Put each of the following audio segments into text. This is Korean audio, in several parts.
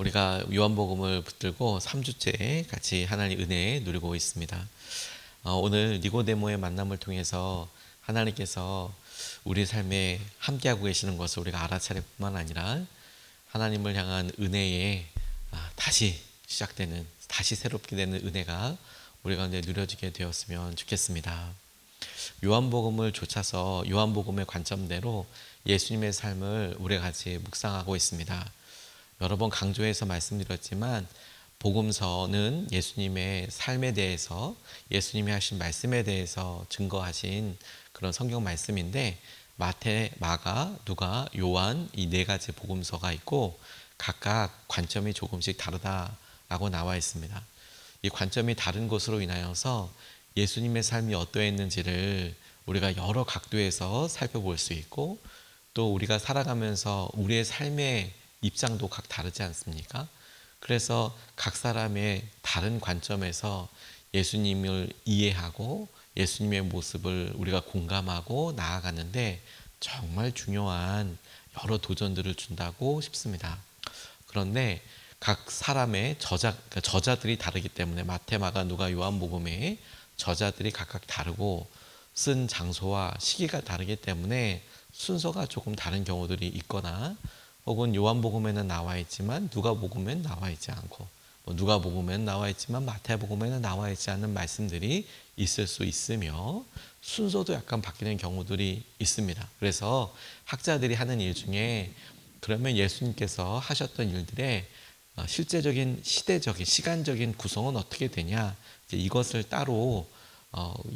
우리가 요한복음을 붙들고 3주째 같이 하나님 은혜 누리고 있습니다. 오늘 니고데모의 만남을 통해서 하나님께서 우리 삶에 함께하고 계시는 것을 우리가 알아차릴 뿐만 아니라 하나님을 향한 은혜에 다시 시작되는, 다시 새롭게 되는 은혜가 우리 가운데 누려지게 되었으면 좋겠습니다. 요한복음을 좇아서 요한복음의 관점대로 예수님의 삶을 우리가 같이 묵상하고 있습니다. 여러 번 강조해서 말씀드렸지만 복음서는 예수님의 삶에 대해서, 예수님이 하신 말씀에 대해서 증거하신 그런 성경 말씀인데, 마태, 마가, 누가, 요한 이 네 가지 복음서가 있고 각각 관점이 조금씩 다르다라고 나와 있습니다. 이 관점이 다른 것으로 인하여서 예수님의 삶이 어떠했는지를 우리가 여러 각도에서 살펴볼 수 있고, 또 우리가 살아가면서 우리의 삶의 입장도 각 다르지 않습니까? 그래서 각 사람의 다른 관점에서 예수님을 이해하고 예수님의 모습을 우리가 공감하고 나아가는데 정말 중요한 여러 도전들을 준다고 싶습니다. 그런데 각 사람의 저자들이 다르기 때문에 마태, 마가, 누가, 요한복음의 저자들이 각각 다르고 쓴 장소와 시기가 다르기 때문에 순서가 조금 다른 경우들이 있거나, 혹은 요한복음에는 나와 있지만 누가복음에는 나와 있지 않고, 누가복음에는 나와 있지만 마태복음에는 나와 있지 않는 말씀들이 있을 수 있으며, 순서도 약간 바뀌는 경우들이 있습니다. 그래서 학자들이 하는 일 중에 그러면 예수님께서 하셨던 일들의 실제적인 시대적인 시간적인 구성은 어떻게 되냐, 이것을 따로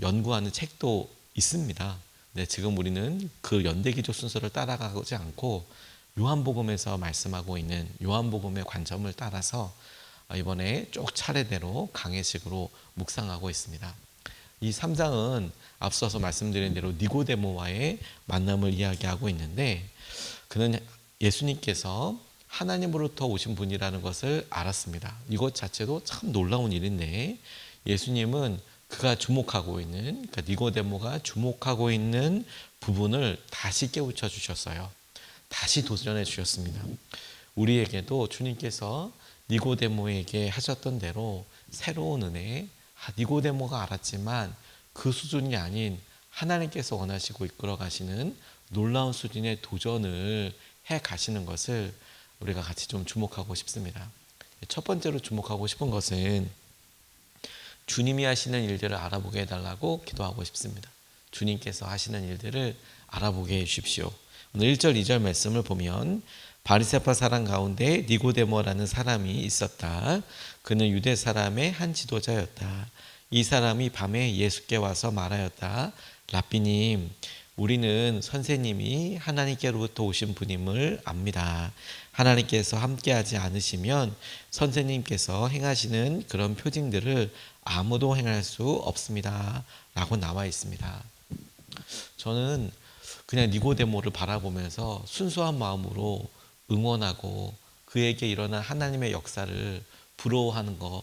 연구하는 책도 있습니다. 네, 지금 우리는 그 연대기조 순서를 따라가지 않고 요한복음에서 말씀하고 있는 요한복음의 관점을 따라서 이번에 쭉 차례대로 강해식으로 묵상하고 있습니다. 이 3장은 앞서서 말씀드린 대로 니고데모와의 만남을 이야기하고 있는데, 그는 예수님께서 하나님으로부터 오신 분이라는 것을 알았습니다. 이것 자체도 참 놀라운 일인데, 예수님은 그가 주목하고 있는, 그러니까 니고데모가 주목하고 있는 부분을 다시 깨우쳐 주셨어요. 다시 도전해 주셨습니다. 우리에게도 주님께서 니고데모에게 하셨던 대로 새로운 은혜, 니고데모가 알았지만 그 수준이 아닌 하나님께서 원하시고 이끌어 가시는 놀라운 수준의 도전을 해 가시는 것을 우리가 같이 좀 주목하고 싶습니다. 첫 번째로 주목하고 싶은 것은 주님이 하시는 일들을 알아보게 해달라고 기도하고 싶습니다. 주님께서 하시는 일들을 알아보게 해주십시오. 오늘 1절 2절 말씀을 보면, 바리새파 사람 가운데 니고데모라는 사람이 있었다. 그는 유대 사람의 한 지도자였다. 이 사람이 밤에 예수께 와서 말하였다. 랍비님, 우리는 선생님이 하나님께로부터 오신 분임을 압니다. 하나님께서 함께하지 않으시면 선생님께서 행하시는 그런 표징들을 아무도 행할 수 없습니다. 라고 나와 있습니다. 저는 그냥 니고데모를 바라보면서 순수한 마음으로 응원하고 그에게 일어난 하나님의 역사를 부러워하는 거,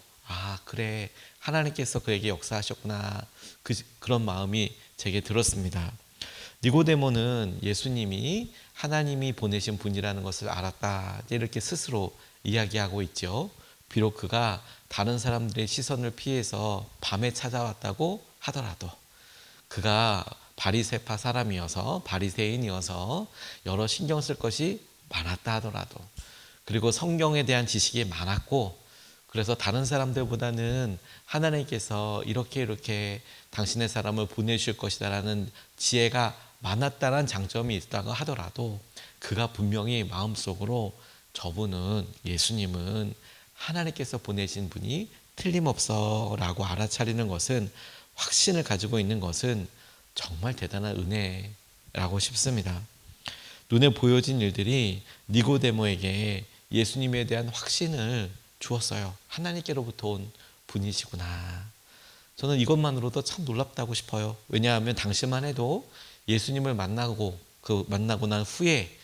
그래, 하나님께서 그에게 역사하셨구나, 그런 마음이 제게 들었습니다. 니고데모는 예수님이 하나님이 보내신 분이라는 것을 알았다, 이렇게 스스로 이야기하고 있죠. 비록 그가 다른 사람들의 시선을 피해서 밤에 찾아왔다고 하더라도, 그가 바리새파 사람이어서, 바리새인이어서 여러 신경 쓸 것이 많았다 하더라도, 그리고 성경에 대한 지식이 많았고, 그래서 다른 사람들보다는 하나님께서 이렇게 당신의 사람을 보내실 것이다라는 지혜가 많았다는 장점이 있다고 하더라도, 그가 분명히 마음속으로 저분은, 예수님은 하나님께서 보내신 분이 틀림없어 라고 알아차리는 것은, 확신을 가지고 있는 것은 정말 대단한 은혜라고 싶습니다. 눈에 보여진 일들이 니고데모에게 예수님에 대한 확신을 주었어요. 하나님께로부터 온 분이시구나. 저는 이것만으로도 참 놀랍다고 싶어요. 왜냐하면 당시만 해도 예수님을 만나고 난 후에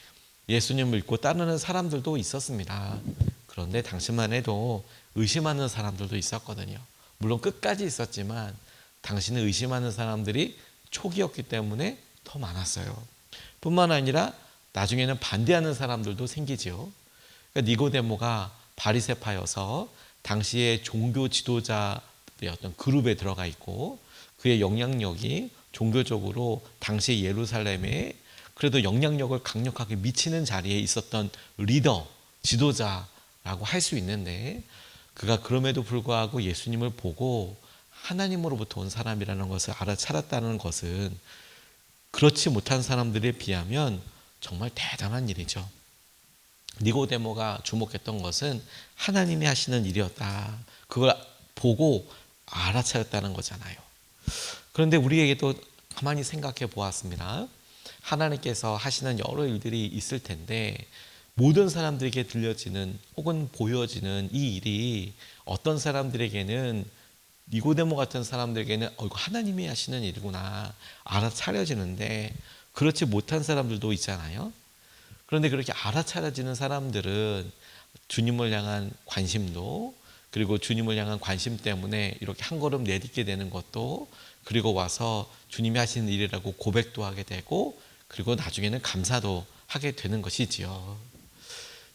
예수님을 믿고 따르는 사람들도 있었습니다. 그런데 당시만 해도 의심하는 사람들도 있었거든요. 물론 끝까지 있었지만 당신을 의심하는 사람들이 초기였기 때문에 더 많았어요. 뿐만 아니라 나중에는 반대하는 사람들도 생기지요. 그러니까 니고데모가 바리새파여서 당시의 종교 지도자의 어떤 그룹에 들어가 있고 그의 영향력이 종교적으로 당시 예루살렘에 그래도 영향력을 강력하게 미치는 자리에 있었던 리더, 지도자라고 할 수 있는데 그가 그럼에도 불구하고 예수님을 보고 하나님으로부터 온 사람이라는 것을 알아차렸다는 것은 그렇지 못한 사람들에 비하면 정말 대단한 일이죠. 니고데모가 주목했던 것은 하나님이 하시는 일이었다. 그걸 보고 알아차렸다는 거잖아요. 그런데 우리에게도 가만히 생각해 보았습니다. 하나님께서 하시는 여러 일들이 있을 텐데 모든 사람들에게 들려지는 혹은 보여지는 이 일이 어떤 사람들에게는 니고데모 같은 사람들에게는 이거 하나님이 하시는 일이구나 알아차려지는데 그렇지 못한 사람들도 있잖아요. 그런데 그렇게 알아차려지는 사람들은 주님을 향한 관심도 그리고 주님을 향한 관심 때문에 이렇게 한 걸음 내딛게 되는 것도 그리고 와서 주님이 하시는 일이라고 고백도 하게 되고 그리고 나중에는 감사도 하게 되는 것이지요.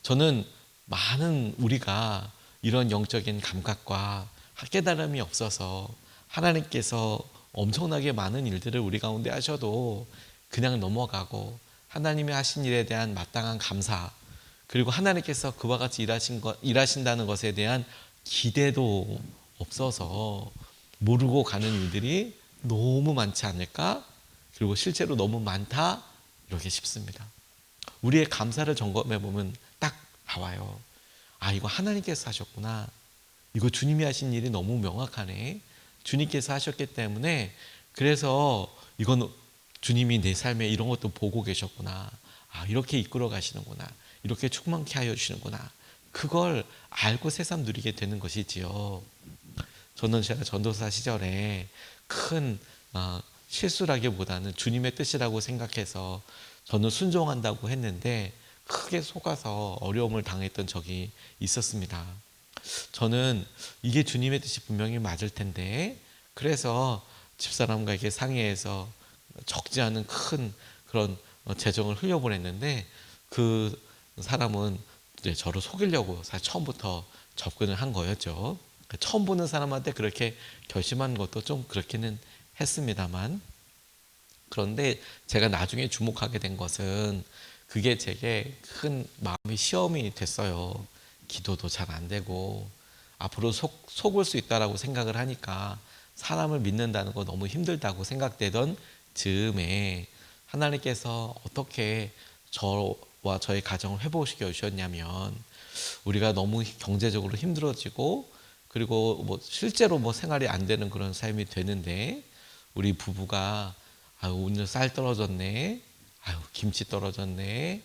저는 많은 우리가 이런 영적인 감각과 깨달음이 없어서 하나님께서 엄청나게 많은 일들을 우리 가운데 하셔도 그냥 넘어가고 하나님이 하신 일에 대한 마땅한 감사 그리고 하나님께서 그와 같이 일하신다는 것에 대한 기대도 없어서 모르고 가는 일들이 너무 많지 않을까? 그리고 실제로 너무 많다? 이렇게 싶습니다. 우리의 감사를 점검해 보면 딱 나와요. 아, 이거 하나님께서 하셨구나. 이거 주님이 하신 일이 너무 명확하네. 주님께서 하셨기 때문에 그래서 이건 주님이 내 삶에 이런 것도 보고 계셨구나. 아, 이렇게 이끌어 가시는구나. 이렇게 충만케 하여 주시는구나. 그걸 알고 새삼 누리게 되는 것이지요. 저는 제가 전도사 시절에 큰 실수라기보다는 주님의 뜻이라고 생각해서 저는 순종한다고 했는데 크게 속아서 어려움을 당했던 적이 있었습니다. 저는 이게 주님의 뜻이 분명히 맞을 텐데 그래서 집사람과 이렇게 상의해서 적지 않은 큰 그런 재정을 흘려보냈는데 그 사람은 이제 저를 속이려고 사실 처음부터 접근을 한 거였죠. 처음 보는 사람한테 그렇게 결심한 것도 좀 그렇기는 했습니다만 그런데 제가 나중에 주목하게 된 것은 그게 제게 큰 마음의 시험이 됐어요. 기도도 잘 안 되고 앞으로 속을 수 있다라고 생각을 하니까 사람을 믿는다는 거 너무 힘들다고 생각되던 즈음에 하나님께서 어떻게 저와 저의 가정을 회복시켜 주셨냐면 우리가 너무 경제적으로 힘들어지고 그리고 뭐 실제로 뭐 생활이 안 되는 그런 삶이 되는데 우리 부부가 아유 오늘 쌀 떨어졌네 아유 김치 떨어졌네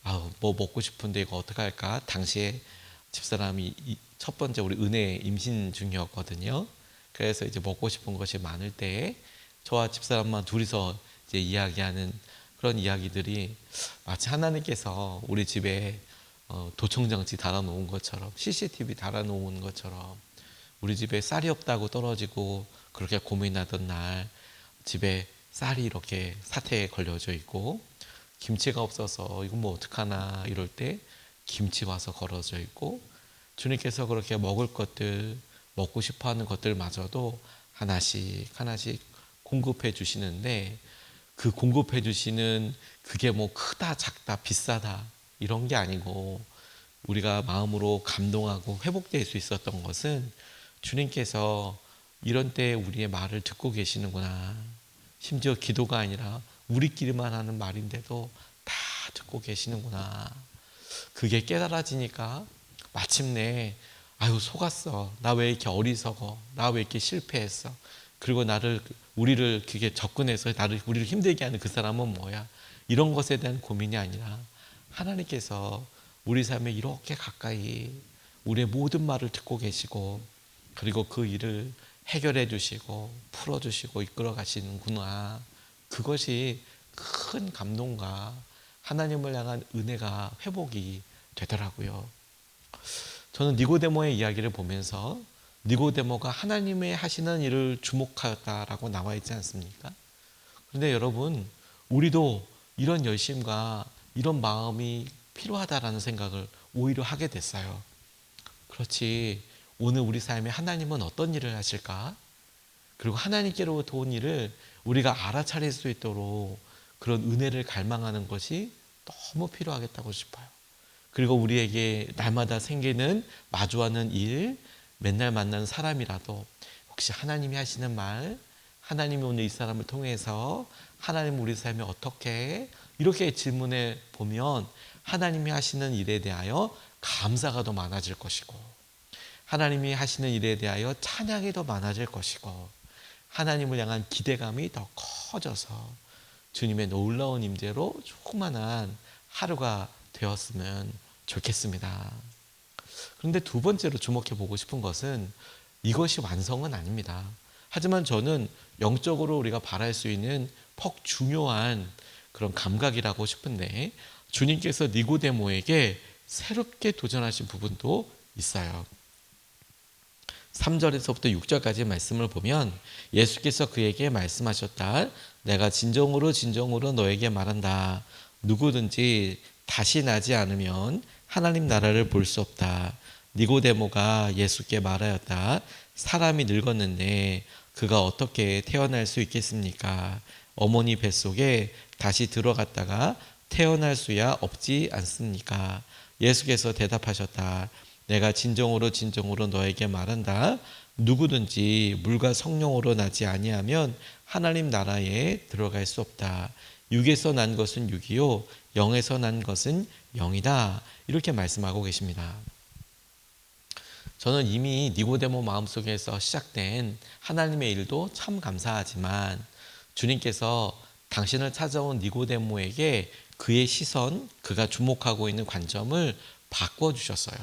아유 뭐 먹고 싶은데 이거 어떡할까 당시에 집사람이 첫 번째 우리 은혜 임신 중이었거든요. 그래서 이제 먹고 싶은 것이 많을 때 저와 집사람만 둘이서 이제 이야기하는 그런 이야기들이 마치 하나님께서 우리 집에 도청장치 달아놓은 것처럼 CCTV 달아놓은 것처럼 우리 집에 쌀이 없다고 떨어지고 그렇게 고민하던 날 집에 쌀이 이렇게 사태에 걸려져 있고 김치가 없어서 이거 뭐 어떡하나 이럴 때 김치 와서 걸어져 있고 주님께서 그렇게 먹을 것들 먹고 싶어하는 것들마저도 하나씩 하나씩 공급해 주시는데 그 공급해 주시는 그게 뭐 크다 작다 비싸다 이런 게 아니고 우리가 마음으로 감동하고 회복될 수 있었던 것은 주님께서 이런 때에 우리의 말을 듣고 계시는구나. 심지어 기도가 아니라 우리끼리만 하는 말인데도 다 듣고 계시는구나. 그게 깨달아지니까 마침내 아유 속았어. 나 왜 이렇게 어리석어. 나 왜 이렇게 실패했어. 그리고 우리를 그게 접근해서 우리를 힘들게 하는 그 사람은 뭐야. 이런 것에 대한 고민이 아니라 하나님께서 우리 삶에 이렇게 가까이 우리의 모든 말을 듣고 계시고 그리고 그 일을 해결해 주시고 풀어 주시고 이끌어 가시는구나. 그것이 큰 감동과 하나님을 향한 은혜가 회복이 되더라고요. 저는 니고데모의 이야기를 보면서 니고데모가 하나님의 하시는 일을 주목하였다라고 나와 있지 않습니까? 그런데 여러분 우리도 이런 열심과 이런 마음이 필요하다라는 생각을 오히려 하게 됐어요. 그렇지. 오늘 우리 삶에 하나님은 어떤 일을 하실까? 그리고 하나님께로부터 온 일을 우리가 알아차릴 수 있도록 그런 은혜를 갈망하는 것이 너무 필요하겠다고 싶어요. 그리고 우리에게 날마다 생기는 마주하는 일, 맨날 만나는 사람이라도 혹시 하나님이 하시는 말, 하나님이 오늘 이 사람을 통해서 하나님 우리 삶에 어떻게 이렇게 질문해 보면 하나님이 하시는 일에 대하여 감사가 더 많아질 것이고 하나님이 하시는 일에 대하여 찬양이 더 많아질 것이고 하나님을 향한 기대감이 더 커져서 주님의 놀라운 임재로 충만한 하루가 되었으면 좋겠습니다. 그런데 두 번째로 주목해 보고 싶은 것은 이것이 완성은 아닙니다. 하지만 저는 영적으로 우리가 바랄 수 있는 퍽 중요한 그런 감각이라고 싶은데 주님께서 니고데모에게 새롭게 도전하신 부분도 있어요. 3절에서부터 6절까지 말씀을 보면 예수께서 그에게 말씀하셨다. 내가 진정으로 진정으로 너에게 말한다. 누구든지 다시 나지 않으면 하나님 나라를 볼 수 없다. 니고데모가 예수께 말하였다. 사람이 늙었는데 그가 어떻게 태어날 수 있겠습니까? 어머니 뱃속에 다시 들어갔다가 태어날 수야 없지 않습니까? 예수께서 대답하셨다. 내가 진정으로 진정으로 너에게 말한다. 누구든지 물과 성령으로 나지 아니하면 하나님 나라에 들어갈 수 없다. 육에서 난 것은 육이요 영에서 난 것은 영이다. 이렇게 말씀하고 계십니다. 저는 이미 니고데모 마음속에서 시작된 하나님의 일도 참 감사하지만 주님께서 당신을 찾아온 니고데모에게 그의 시선, 그가 주목하고 있는 관점을 바꿔주셨어요.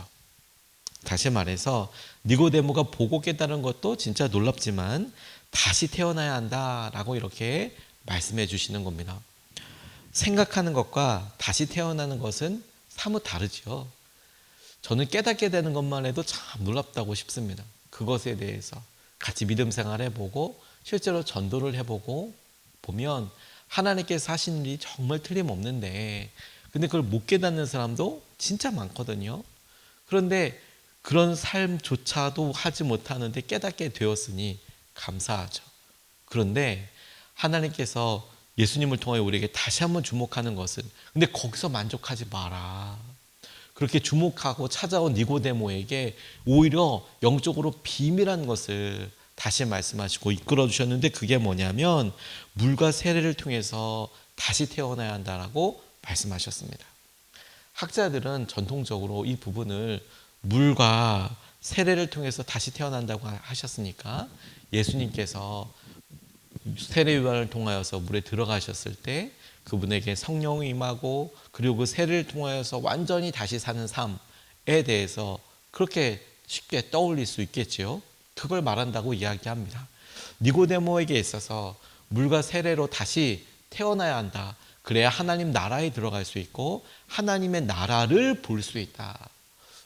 다시 말해서 니고데모가 보고 깨달은 것도 진짜 놀랍지만 다시 태어나야 한다라고 이렇게 말씀해 주시는 겁니다. 생각하는 것과 다시 태어나는 것은 사뭇 다르죠. 저는 깨닫게 되는 것만 해도 참 놀랍다고 싶습니다. 그것에 대해서 같이 믿음 생활 해보고 실제로 전도를 해보고 보면 하나님께서 하신 일이 정말 틀림없는데 근데 그걸 못 깨닫는 사람도 진짜 많거든요. 그런데 그런 삶조차도 하지 못하는데 깨닫게 되었으니 감사하죠. 그런데 하나님께서 예수님을 통해 우리에게 다시 한번 주목하는 것은 근데 거기서 만족하지 마라. 그렇게 주목하고 찾아온 니고데모에게 오히려 영적으로 비밀한 것을 다시 말씀하시고 이끌어 주셨는데 그게 뭐냐면 물과 세례를 통해서 다시 태어나야 한다라고 말씀하셨습니다. 학자들은 전통적으로 이 부분을 물과 세례를 통해서 다시 태어난다고 하셨으니까 예수님께서 세례요한을 통하여서 물에 들어가셨을 때 그분에게 성령이 임하고 그리고 그 세례를 통하여서 완전히 다시 사는 삶에 대해서 그렇게 쉽게 떠올릴 수 있겠지요. 그걸 말한다고 이야기합니다. 니고데모에게 있어서 물과 세례로 다시 태어나야 한다. 그래야 하나님 나라에 들어갈 수 있고 하나님의 나라를 볼 수 있다.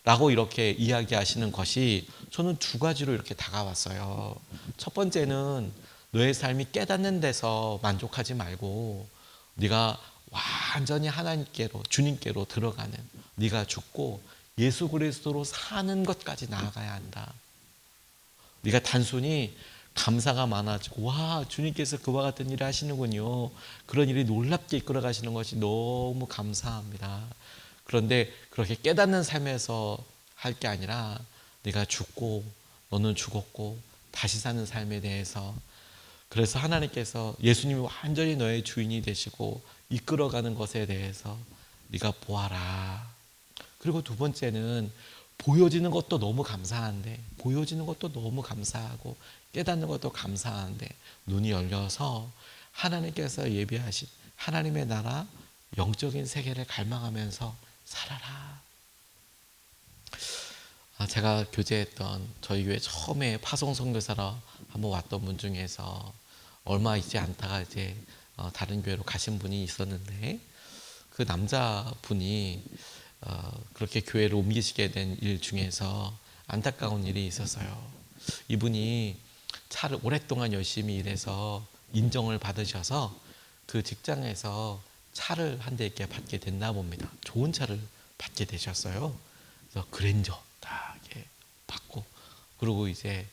라고 이렇게 이야기하시는 것이 저는 두 가지로 이렇게 다가왔어요. 첫 번째는 너의 삶이 깨닫는 데서 만족하지 말고 네가 완전히 하나님께로 주님께로 들어가는 네가 죽고 예수 그리스도로 사는 것까지 나아가야 한다. 네가 단순히 감사가 많아지고 와 주님께서 그와 같은 일을 하시는군요. 그런 일이 놀랍게 이끌어 가시는 것이 너무 감사합니다. 그런데 그렇게 깨닫는 삶에서 할 게 아니라 네가 죽고 너는 죽었고 다시 사는 삶에 대해서 그래서 하나님께서 예수님이 완전히 너의 주인이 되시고 이끌어가는 것에 대해서 네가 보아라. 그리고 두 번째는 보여지는 것도 너무 감사한데 보여지는 것도 너무 감사하고 깨닫는 것도 감사한데 눈이 열려서 하나님께서 예비하신 하나님의 나라 영적인 세계를 갈망하면서 살아라. 제가 교제했던 저희 교회 처음에 파송 선교사로 한번 왔던 분 중에서 얼마 있지 않다가 이제 다른 교회로 가신 분이 있었는데 그 남자분이 그렇게 교회를 옮기시게 된 일 중에서 안타까운 일이 있었어요. 이분이 차를 오랫동안 열심히 일해서 인정을 받으셔서 그 직장에서 차를 한 대 이렇게 받게 됐나 봅니다. 좋은 차를 받게 되셨어요. 그래서 그랜저 딱 이렇게 그리고 이제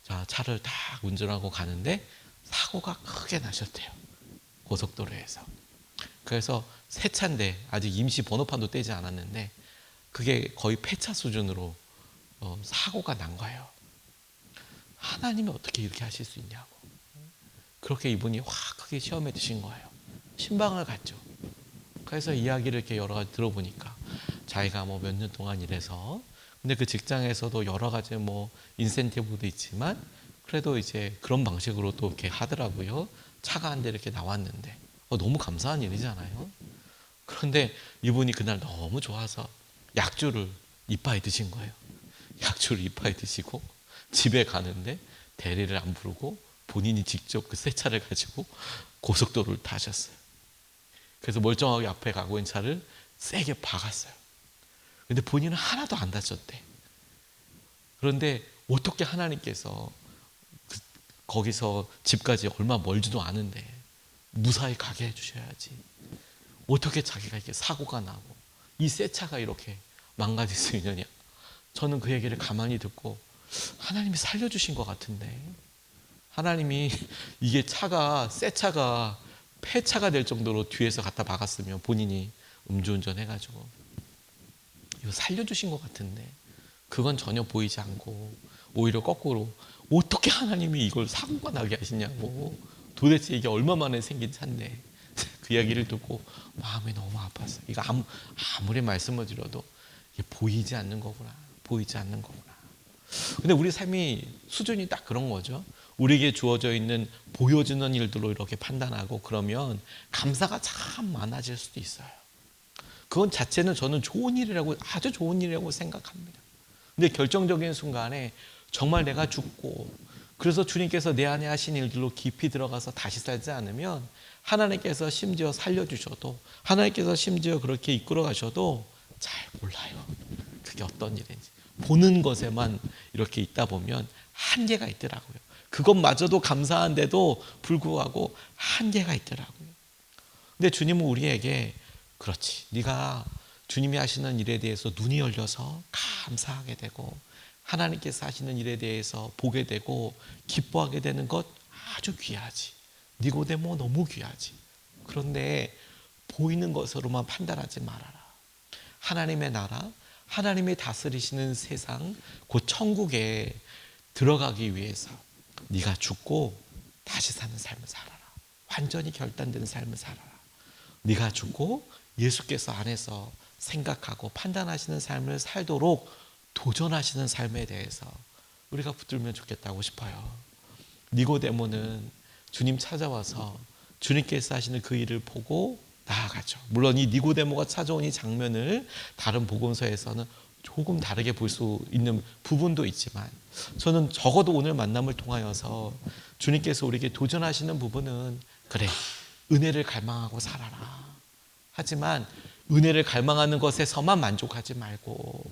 자, 차를 다 운전하고 가는데 사고가 크게 나셨대요. 고속도로에서. 그래서 새 차인데 아직 임시 번호판도 떼지 않았는데 그게 거의 폐차 수준으로 사고가 난 거예요. 하나님이 어떻게 이렇게 하실 수 있냐고. 그렇게 이분이 확 크게 시험에 드신 거예요. 신방을 갔죠. 그래서 이야기를 이렇게 여러 가지 들어보니까 자기가 뭐 몇 년 동안 일해서 근데 그 직장에서도 여러 가지 뭐 인센티브도 있지만 그래도 이제 그런 방식으로 또 이렇게 하더라고요. 차가 한 대 이렇게 나왔는데 너무 감사한 일이잖아요. 그런데 이분이 그날 너무 좋아서 약주를 이빠이 드신 거예요. 약주를 이빠이 드시고 집에 가는데 대리를 안 부르고 본인이 직접 그 새 차를 가지고 고속도로를 타셨어요. 그래서 멀쩡하게 앞에 가고 있는 차를 세게 박았어요. 근데 본인은 하나도 안 다쳤대. 그런데 어떻게 하나님께서 거기서 집까지 얼마 멀지도 않은데 무사히 가게 해주셔야지. 어떻게 자기가 이렇게 사고가 나고 이 새 차가 이렇게 망가질 수 있느냐. 저는 그 얘기를 가만히 듣고 하나님이 살려주신 것 같은데 하나님이 이게 차가 새 차가 폐차가 될 정도로 뒤에서 갖다 박았으면 본인이 음주운전 해가지고 이거 살려주신 것 같은데 그건 전혀 보이지 않고 오히려 거꾸로 어떻게 하나님이 이걸 사고가 나게 하시냐고. 도대체 이게 얼마 만에 생긴 차인데. 그 이야기를 듣고 마음이 너무 아팠어요. 이거 아무리 말씀을 드려도 이게 보이지 않는 거구나. 보이지 않는 거구나. 근데 우리 삶이 수준이 딱 그런 거죠. 우리에게 주어져 있는 보여지는 일들로 이렇게 판단하고 그러면 감사가 참 많아질 수도 있어요. 그건 자체는 저는 좋은 일이라고, 아주 좋은 일이라고 생각합니다. 근데 결정적인 순간에 정말 내가 죽고 그래서 주님께서 내 안에 하신 일들로 깊이 들어가서 다시 살지 않으면 하나님께서 심지어 살려주셔도 하나님께서 심지어 그렇게 이끌어 가셔도 잘 몰라요. 그게 어떤 일인지. 보는 것에만 이렇게 있다 보면 한계가 있더라고요. 그것마저도 감사한데도 불구하고 한계가 있더라고요. 근데 주님은 우리에게 그렇지. 네가 주님이 하시는 일에 대해서 눈이 열려서 감사하게 되고 하나님께서 하시는 일에 대해서 보게 되고 기뻐하게 되는 것 아주 귀하지. 니고데모 너무 귀하지. 그런데 보이는 것으로만 판단하지 말아라. 하나님의 나라, 하나님이 다스리시는 세상, 곧 천국에 들어가기 위해서 네가 죽고 다시 사는 삶을 살아라. 완전히 결단된 삶을 살아라. 네가 죽고 예수께서 안에서 생각하고 판단하시는 삶을 살도록 도전하시는 삶에 대해서 우리가 붙들면 좋겠다고 싶어요. 니고데모는 주님 찾아와서 주님께서 하시는 그 일을 보고 나아가죠. 물론 이 니고데모가 찾아온 이 장면을 다른 복음서에서는 조금 다르게 볼 수 있는 부분도 있지만 저는 적어도 오늘 만남을 통하여서 주님께서 우리에게 도전하시는 부분은 그래, 은혜를 갈망하고 살아라. 하지만 은혜를 갈망하는 것에서만 만족하지 말고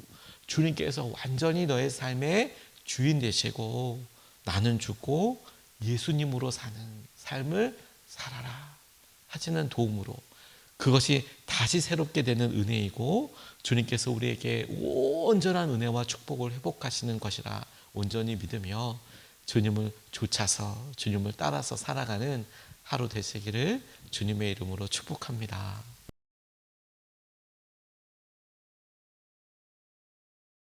주님께서 완전히 너의 삶의 주인 되시고 나는 죽고 예수님으로 사는 삶을 살아라 하시는 도움으로 그것이 다시 새롭게 되는 은혜이고 주님께서 우리에게 온전한 은혜와 축복을 회복하시는 것이라 온전히 믿으며 주님을 좇아서 주님을 따라서 살아가는 하루 되시기를 주님의 이름으로 축복합니다.